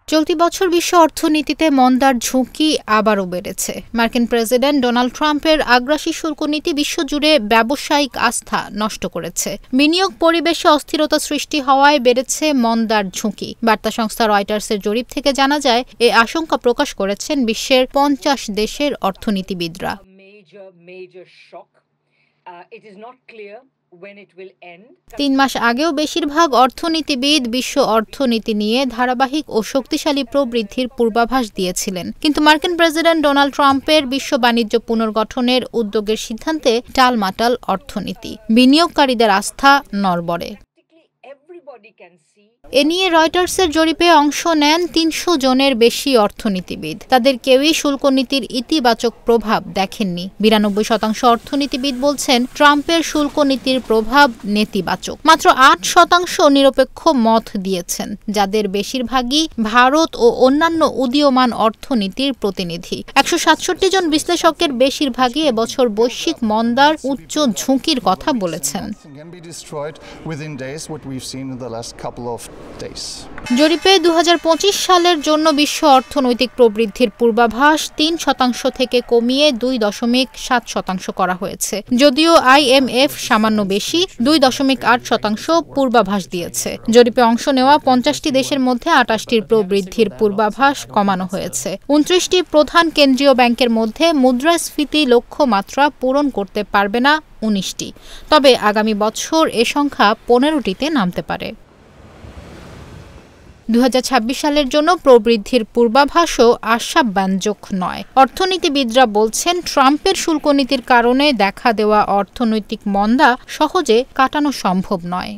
চলতি বছর বিশ্ব অর্থনীতিতে মন্দার ঝুঁকি আবারও বেড়েছে। মার্কিন প্রেসিডেন্ট ডোনাল্ড ট্রাম্পের আগ্রাসী শুল্ক নীতি বিশ্বজুড়ে ব্যবসায়িক আস্থা নষ্ট করেছে। বিনিয়োগ পরিবেশে অস্থিরতা সৃষ্টি হওয়ায় বেড়েছে মন্দার ঝুঁকি। বার্তা সংস্থা রয়টার্সের জরিপ থেকে জানা যায়, এ আশঙ্কা প্রকাশ করেছেন বিশ্বের ৫০ দেশের অর্থনীতিবিদরা। তিন মাস আগেও বেশিরভাগ অর্থনীতিবিদ বিশ্ব অর্থনীতি নিয়ে ধারাবাহিক ও শক্তিশালী প্রবৃদ্ধির পূর্বাভাস দিয়েছিলেন। কিন্তু মার্কিন প্রেসিডেন্ট ডোনাল্ড ট্রাম্পের বিশ্ব বাণিজ্য পুনর্গঠনের উদ্যোগের সিদ্ধান্তে টালমাটাল অর্থনীতি, বিনিয়োগকারীদের আস্থা নড়বড়ে। এ নিয়ে রয়টার্সের জরিপে অংশ নেন ৩০০ জনের বেশি অর্থনীতিবিদ। তাদের কেউই শুল্ক নীতির ইতিবাচক প্রভাব দেখেননি। ৯২% অর্থনীতিবিদ বলছেন ট্রাম্পের শুল্ক নীতির প্রভাব নেতিবাচক। মাত্র ৮% নিরপেক্ষ মত দিয়েছেন, যাদের বেশিরভাগই ভারত ও অন্যান্য উদীয়মান অর্থনীতির প্রতিনিধি। ১৬৭ জন বিশ্লেষকের বেশিরভাগই এবছর বৈশ্বিক মন্দার উচ্চ ঝুঁকির কথা বলেছেন। জরিপে ২০২৫ সালের জন্য বিশ্ব অর্থনৈতিক প্রবৃদ্ধির পূর্বাভাস ৩% থেকে কমিয়ে ২.৭% করা হয়েছে। যদিও IMF সামান্য বেশি ২.৮% পূর্বাভাস দিয়েছে। জরিপে অংশ নেওয়া ৫০টি দেশের মধ্যে ২৮টির প্রবৃদ্ধির পূর্বাভাস কমানো হয়েছে। ২৯টি প্রধান কেন্দ্রীয় ব্যাংকের মধ্যে মুদ্রাস্ফীতি লক্ষ্যমাত্রা পূরণ করতে পারবে না ১৯টি। তবে আগামী বছর এ সংখ্যা ১৫টিতে নামতে পারে। ২০২৬ সালের জন্য প্রবৃদ্ধির পূর্বাভাসও আশাব্যঞ্জক নয়। অর্থনীতিবিদরা বলছেন, ট্রাম্পের শুল্ক নীতির কারণে দেখা দেওয়া অর্থনৈতিক মন্দা সহজে কাটানো সম্ভব নয়।